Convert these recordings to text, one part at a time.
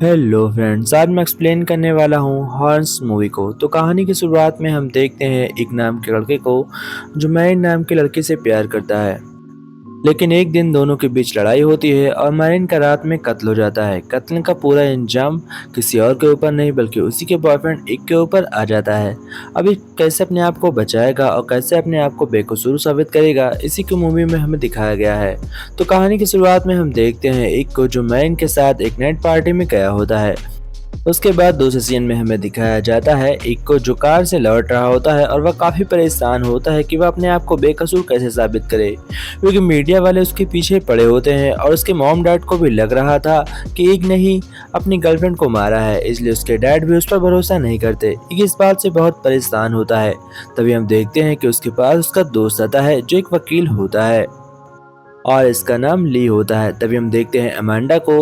Hello friends, आज मैं explain करने वाला हूँ हॉर्न्स मूवी को। तो कहानी की शुरुआत में हम देखते हैं एक नाम के लड़के को जो मैरिन नाम के लड़के से प्यार करता है। लेकिन एक दिन दोनों के बीच लड़ाई होती है और मैरिन का रात में कत्ल हो जाता है। कत्ल का पूरा इंजाम किसी और के ऊपर नहीं बल्कि उसी के बॉयफ्रेंड एक के ऊपर आ जाता है। अभी कैसे अपने आप को बचाएगा और कैसे अपने आप को बेकसूर साबित करेगा, इसी की मूवी में हमें दिखाया गया है। तो कहानी की शुरुआत में हम देखते हैं एक को जो मैरिन के साथ एक नाइट पार्टी में गया होता है। उसके बाद दूसरे सीन में हमें दिखाया जाता है एक को जो कार से लौट रहा होता है और वह काफी परेशान होता है कि वह अपने आप को बेकसूर कैसे साबित करे, क्योंकि मीडिया वाले उसके पीछे पड़े होते हैं और उसके मॉम डैड को भी लग रहा था कि एक नहीं अपनी गर्लफ्रेंड को मारा है, इसलिए उसके डैड भी उस पर भरोसा नहीं करते। एक इस बात से बहुत परेशान होता है। तभी हम देखते हैं कि उसके पास उसका दोस्त आता है जो एक वकील होता है और इसका नाम ली होता है। तभी हम देखते हैं अमांडा को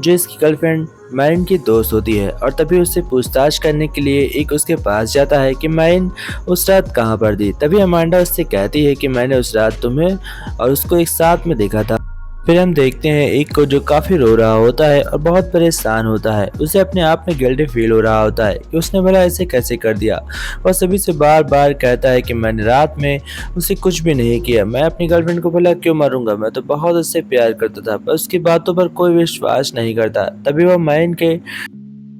जो इसकी गर्लफ्रेंड मैरिन की दोस्त होती है और तभी उससे पूछताछ करने के लिए एक उसके पास जाता है कि मैरिन उस रात कहाँ पर थी। तभी अमांडा उससे कहती है कि मैंने उस रात तुम्हें और उसको एक साथ में देखा था। फिर हम देखते हैं एक को जो काफी रो रहा होता है और बहुत परेशान होता है। उसे अपने आप में गिल्टी फील हो रहा होता है कि उसने भला ऐसे कैसे कर दिया। वह सभी से बार बार कहता है कि मैंने रात में उसे कुछ भी नहीं किया, मैं अपनी गर्लफ्रेंड को भला क्यों मारूंगा, मैं तो बहुत उससे प्यार करता था, पर उसकी बातों पर कोई विश्वास नहीं करता। तभी वह माइन के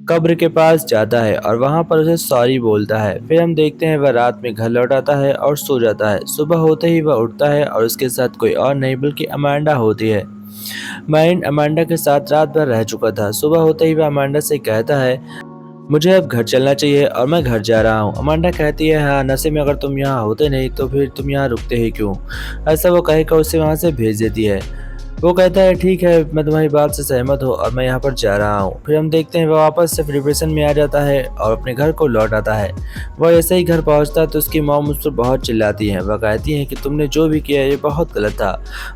कब्र के पास जाता है और वहां पर उसे सॉरी बोलता है। फिर हम देखते हैं वह रात में घर लौट आता है और सो जाता है। सुबह होते ही वह उठता है और उसके साथ कोई और नहीं बल्कि अमांडा होती है। माइन अमांडा के साथ रात भर रह चुका था। सुबह होते ही वह अमांडा से कहता है मुझे अब घर चलना चाहिए और मैं घर जा रहा हूँ। अमांडा कहती है हाँ, नशे में अगर तुम यहाँ होते नहीं तो फिर तुम यहाँ रुकते ही क्यों। ऐसा वो कहकर उसे वहाँ से भेज देती है। वो कहता है ठीक है, मैं तुम्हारी बात से सहमत हूँ और मैं यहाँ पर जा रहा हूँ। फिर हम देखते हैं वह वापस से डिप्रेशन में आ जाता है और अपने घर को लौट आता है। वह ऐसे ही घर पहुँचता है तो उसकी मॉम उस पर बहुत चिल्लाती है। वह कहती है कि तुमने जो भी किया ये बहुत गलत था।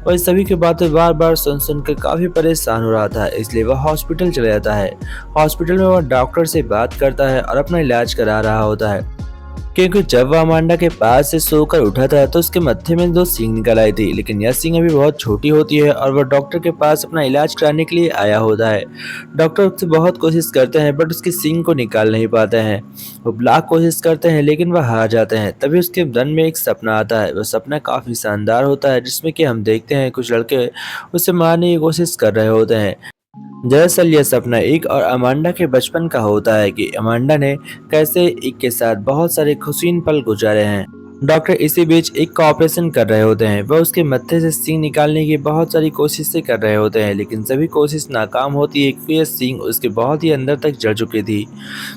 वह इस सभी की बातें बार बार सुन सुनकर काफ़ी परेशान हो रहा था, इसलिए वह हॉस्पिटल चला जाता है। हॉस्पिटल में वह डॉक्टर से बात करता है और अपना इलाज करा रहा होता है, क्योंकि जब वह अमांडा के पास से सोकर उठा था तो उसके मत्थे में दो सींग निकल आई थी, लेकिन यह सींग अभी बहुत छोटी होती है और वह डॉक्टर के पास अपना इलाज कराने के लिए आया होता है। डॉक्टर उससे बहुत कोशिश करते हैं बट उसकी सींग को निकाल नहीं पाते हैं। वो लाख कोशिश करते हैं लेकिन वह हार जाते हैं। तभी उसके मन में एक सपना आता है। वह सपना काफी शानदार होता है जिसमें कि हम देखते हैं कुछ लड़के उसे मारने की कोशिश कर रहे होते हैं। दरअसल यह सपना एक और अमांडा के बचपन का होता है कि अमांडा ने कैसे एक के साथ बहुत सारे खुशीन पल गुजारे हैं। डॉक्टर इसी बीच एक का ऑपरेशन कर रहे होते हैं। वह उसके मत्थे से सींग निकालने की बहुत सारी कोशिशें कर रहे होते हैं, लेकिन सभी कोशिश नाकाम होती है क्योंकि यह सींग उसके बहुत ही अंदर तक जड़ चुकी थी।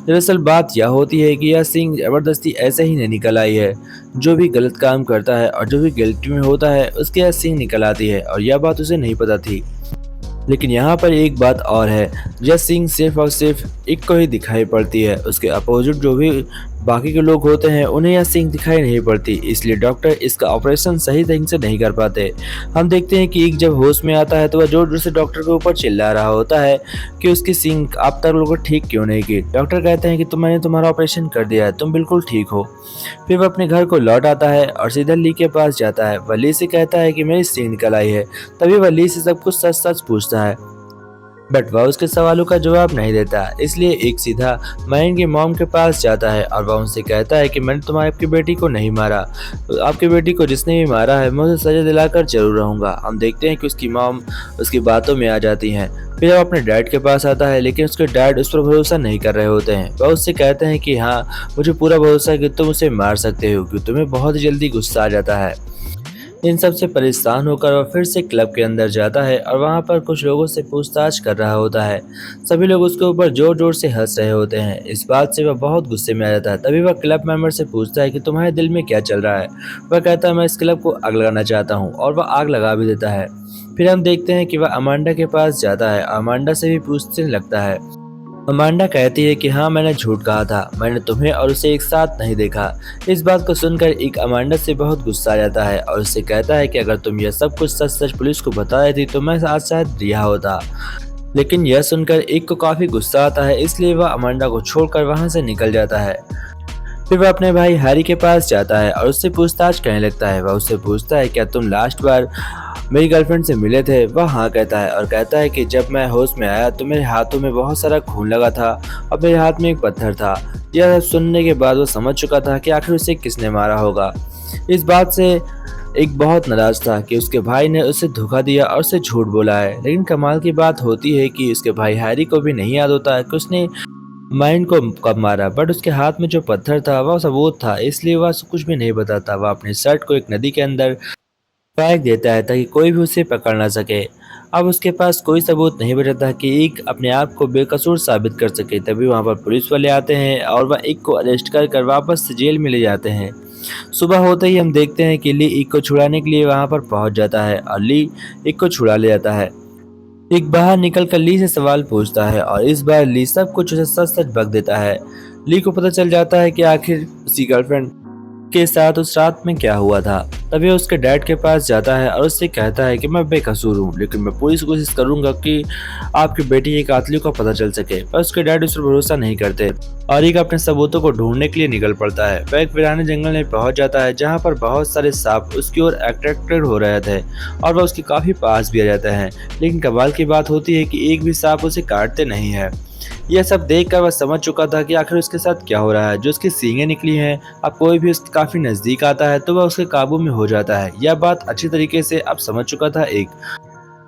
दरअसल बात यह होती है कि यह सींग जबरदस्ती ऐसे ही नहीं निकल आई है। जो भी गलत काम करता है और जो भी गिल्टी में होता है उसकी यह सींग निकल आती है और यह बात उसे नहीं पता थी। लेकिन यहाँ पर एक बात और है, यह सिंह सिर्फ और सिर्फ एक को ही दिखाई पड़ती है। उसके अपोजिट जो भी बाकी के लोग होते हैं उन्हें यह सिंह दिखाई नहीं पड़ती, इसलिए डॉक्टर इसका ऑपरेशन सही ढंग से नहीं कर पाते। हम देखते हैं कि एक जब होश में आता है तो वह जोर जोर से डॉक्टर के ऊपर चिल्ला रहा होता है कि उसकी सिंह आप तक लोगों ठीक क्यों नहीं की। डॉक्टर कहते हैं कि मैंने तुम्हारा ऑपरेशन कर दिया है, तुम बिल्कुल ठीक हो। फिर वह अपने घर को लौट आता है और सीधा ली के पास जाता है। वह ली से कहता है कि मेरी सिंह निकल आई है। तभी वह ली से सब कुछ सच सच पूछता है, बट वह उसके सवालों का जवाब नहीं देता, इसलिए एक सीधा मैन की मॉम के पास जाता है और वह उनसे कहता है कि मैंने तुम्हारी आपकी बेटी को नहीं मारा। आपकी बेटी को जिसने भी मारा है मैं उसे सजा दिलाकर जरूर रहूंगा। हम देखते हैं कि उसकी मॉम उसकी बातों में आ जाती हैं। फिर वह अपने डैड के पास आता है, लेकिन उसके डैड उस पर भरोसा नहीं कर रहे होते हैं। वह उससे कहते हैं कि हाँ, मुझे पूरा भरोसा है कि तुम उसे मार सकते हो, क्योंकि तुम्हें बहुत जल्दी गुस्सा आ जाता है। इन सब से परेशान होकर वह फिर से क्लब के अंदर जाता है और वहां पर कुछ लोगों से पूछताछ कर रहा होता है। सभी लोग उसके ऊपर जोर जोर से हंस रहे होते हैं। इस बात से वह बहुत गुस्से में आ जाता है। तभी वह क्लब मेंबर से पूछता है कि तुम्हारे दिल में क्या चल रहा है। वह कहता है मैं इस क्लब को आग लगाना चाहता हूँ, और वह आग लगा भी देता है। फिर हम देखते हैं कि वह अमांडा के पास जाता है। अमांडा से भी पूछने लगता है। अमांडा कहती है कि हाँ, मैंने झूठ कहा था, मैंने तुम्हें और उसे एक साथ नहीं देखा। इस बात को सुनकर एक अमांडा से बहुत गुस्सा आ जाता है और उससे कहता है कि अगर तुम यह सब कुछ सच सच पुलिस को बता देती तो मैं आज शायद रिहा होता। लेकिन यह सुनकर एक को काफी गुस्सा आता है, इसलिए वह अमांडा को छोड़कर वहां से निकल जाता है। फिर वह अपने भाई हैरी के पास जाता है और उससे पूछताछ करने लगता है। वह उससे पूछता है क्या तुम लास्ट बार मेरी गर्लफ्रेंड से मिले थे? वह हाँ कहता है और कहता है कि जब मैं होश में आया तो मेरे हाथों में बहुत सारा खून लगा था और मेरे हाथ में एक पत्थर था। यह सुनने के बाद वो समझ चुका था कि आखिर उसे किसने मारा होगा। इस बात से एक बहुत नाराज था कि उसके भाई ने उसे धोखा दिया और उसे झूठ बोला है। लेकिन कमाल की बात होती है कि उसके भाई हैरी को भी नहीं याद होता है कि उसने माइन को कब मारा, बट उसके हाथ में जो पत्थर था वह सबूत था, इसलिए वह कुछ भी नहीं बताता। वह अपनी शर्ट को एक नदी के अंदर फेंक देता है ताकि कोई भी उसे पकड़ ना सके। अब उसके पास कोई सबूत नहीं बचा था कि एक अपने आप को बेकसूर साबित कर सके। तभी वहां पर पुलिस वाले आते हैं और वह एक को अरेस्ट कर वापस जेल में ले जाते हैं। सुबह होते ही हम देखते हैं कि ली एक को छुड़ाने के लिए वहां पर पहुंच जाता है और ली एक को छुड़ा ले जाता है। एक बाहर निकलकर ली से सवाल पूछता है और इस बार ली सब कुछ उसे सच सच बक देता है। ली को पता चल जाता है कि आखिर उसकी गर्लफ्रेंड के साथ उस रात में क्या हुआ था। तभी वो उसके डैड के पास जाता है और उससे कहता है कि मैं बेकसूर हूँ, लेकिन मैं पूरी कोशिश करूंगा कि आपकी बेटी के कातिलों का पता चल सके। पर उसके डैड उस पर भरोसा नहीं करते और एक अपने सबूतों को ढूंढने के लिए निकल पड़ता है। वह एक वीराने जंगल में पहुंच जाता है जहाँ पर बहुत सारे सांप उसकी ओर अट्रैक्टेड हो रहे थे और वह उसके काफी पास भी आ जाता है। लेकिन कमाल की बात होती है कि एक भी सांप उसे काटते नहीं है। यह सब देखकर वह समझ चुका था कि आखिर उसके साथ क्या हो रहा है। जो उसकी सींगें निकली हैं, अब कोई भी उसके काफी नजदीक आता है तो वह उसके काबू में हो जाता है। यह बात अच्छी तरीके से अब समझ चुका था एक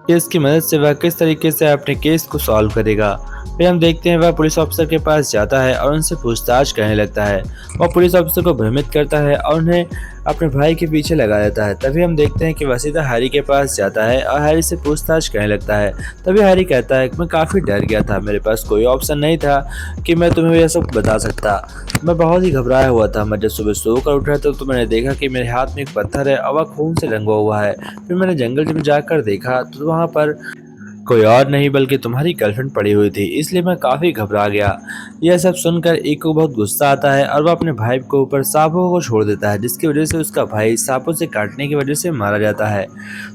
कि इसकी मदद से वह किस तरीके से अपने केस को सॉल्व करेगा। फिर हम देखते हैं वह पुलिस ऑफिसर के पास जाता है और उनसे पूछताछ करने लगता है। वह पुलिस ऑफिसर को भ्रमित करता है और उन्हें अपने भाई के पीछे लगा देता है। तभी हम देखते हैं कि वह सीधा हैरी के पास जाता है और हैरी से पूछताछ करने लगता है। तभी हैरी कहता है कि मैं काफ़ी डर गया था, मेरे पास कोई ऑप्शन नहीं था कि मैं तुम्हें यह सब बता सकता। मैं बहुत ही घबराया हुआ था। मैं जब सुबह सोकर उठा तो मैंने देखा कि मेरे हाथ में एक पत्थर है और वह खून से रंगा हुआ है। फिर मैंने जंगल में जाकर देखा तो वहाँ पर कोई और नहीं बल्कि तुम्हारी गर्लफ्रेंड पड़ी हुई थी, इसलिए मैं काफ़ी घबरा गया। यह सब सुनकर एक को बहुत गुस्सा आता है और वह अपने भाई को ऊपर सांपों को छोड़ देता है, जिसकी वजह से उसका भाई सांपों से काटने की वजह से मारा जाता है।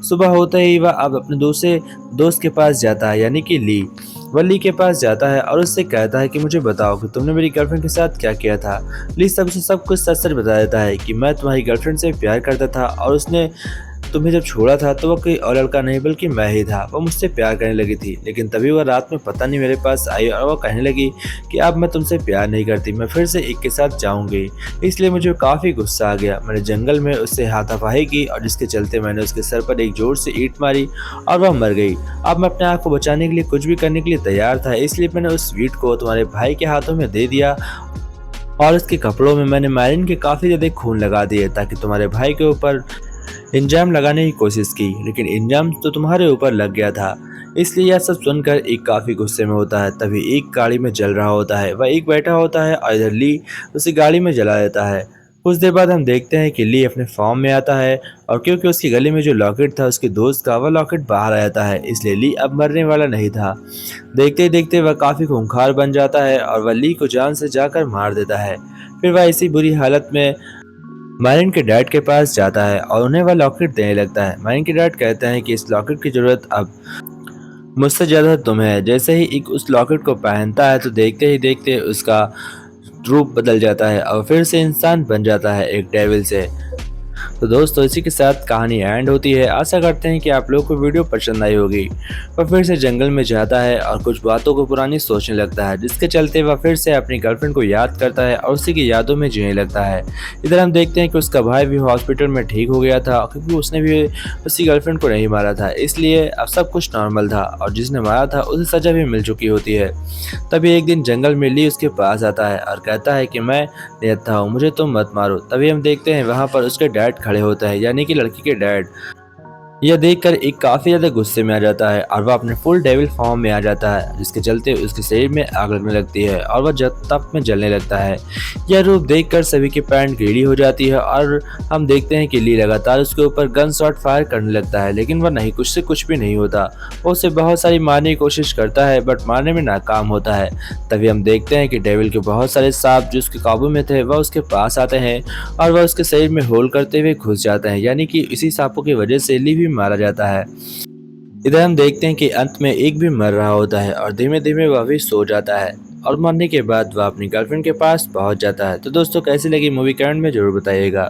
सुबह होते ही वह अब अपने दूसरे दोस्त के पास जाता है, यानी कि ली। वह ली के पास जाता है और उससे कहता है कि मुझे बताओ कि तुमने मेरी गर्लफ्रेंड के साथ क्या किया था। ली सबसे सब कुछ सच सच बता देता है कि मैं तुम्हारी गर्लफ्रेंड से प्यार करता था और उसने तुम्हें जब छोड़ा था तो वह कोई और लड़का नहीं बल्कि मैं ही था। वह मुझसे प्यार करने लगी थी, लेकिन तभी वह रात में पता नहीं मेरे पास आई और वह कहने लगी कि अब मैं तुमसे प्यार नहीं करती, मैं फिर से एक के साथ जाऊंगी। इसलिए मुझे काफ़ी गुस्सा आ गया। मैंने जंगल में उससे हाथापाई की और जिसके चलते मैंने उसके सर पर एक जोर से ईंट मारी और वह मर गई। अब मैं अपने आप को बचाने के लिए कुछ भी करने के लिए तैयार था, इसलिए मैंने उस ईंट को तुम्हारे भाई के हाथों में दे दिया और उसके कपड़ों में मैंने मारिन के काफ़ी ज़्यादा खून लगा दिए ताकि तुम्हारे भाई के ऊपर इंजाम लगाने की कोशिश की, लेकिन इंजाम तो तुम्हारे ऊपर लग गया था। इसलिए यह सब सुनकर एक काफ़ी गुस्से में होता है। तभी एक गाड़ी में जल रहा होता है, वह एक बैठा होता है और इधर ली उसी गाड़ी में जला देता है। कुछ देर बाद हम देखते हैं कि ली अपने फॉर्म में आता है और क्योंकि उसकी गले में जो लॉकेट था उसके दोस्त का, वह लॉकेट बाहर आ जाता है, इसलिए ली अब मरने वाला नहीं था। देखते ही देखते वह काफ़ी खूंखार बन जाता है और वह ली को जान से जाकर मार देता है। फिर वह इसी बुरी हालत में मारिन के डैड के पास जाता है और उन्हें वह लॉकेट देने लगता है। मारिन के डैड कहते हैं कि इस लॉकेट की जरूरत अब मुझसे ज्यादा तुम्हें है। जैसे ही एक उस लॉकेट को पहनता है तो देखते ही देखते उसका रूप बदल जाता है और फिर से इंसान बन जाता है एक डेविल से। तो दोस्तों इसी के साथ कहानी एंड होती है। आशा करते हैं कि आप लोगों को वीडियो पसंद आई होगी। वह फिर से जंगल में जाता है और कुछ बातों को पुरानी सोचने लगता है, जिसके चलते वह फिर से अपनी गर्लफ्रेंड को याद करता है और उसी की यादों में जीने लगता है। इधर हम देखते हैं कि उसका भाई भी हॉस्पिटल में ठीक हो गया था क्योंकि उसने भी उसकी गर्लफ्रेंड को नहीं मारा था, इसलिए अब सब कुछ नॉर्मल था और जिसने मारा था उसे सजा भी मिल चुकी होती है। तभी एक दिन जंगल में ली उसके पास आता है और कहता है कि मैं निहत्था हूँ, मुझे तुम मत मारो। तभी हम देखते हैं वहाँ पर उसके डैड खड़े होता है, यानी कि लड़की के डैड। यह देखकर एक काफी ज्यादा गुस्से में आ जाता है और वह अपने फुल डेविल फॉर्म में आ जाता है, जिसके चलते उसके शरीर में आग लगने लगती है और वह तप में जलने लगता है। यह रूप देखकर सभी की पैंट गीली हो जाती है और हम देखते हैं कि ली लगातार उसके ऊपर गन शॉट फायर करने लगता है, लेकिन वह नहीं, कुछ से कुछ भी नहीं होता। वो उसे बहुत सारी मारने की कोशिश करता है बट मारने में नाकाम होता है। तभी हम देखते हैं कि डेविल के बहुत सारे सांप जो उसके काबू में थे वह उसके पास आते हैं और वह उसके शरीर में होल करते हुए घुस जाते हैं, यानी कि इसी सांपों की वजह से ली भी मारा जाता है। इधर हम देखते हैं कि अंत में एक भी मर रहा होता है और धीमे धीमे वह भी सो जाता है। और मरने के बाद वह अपनी गर्लफ्रेंड के पास पहुंच जाता है। तो दोस्तों कैसी लगी मूवी कमेंट में ज़रूर बताइएगा।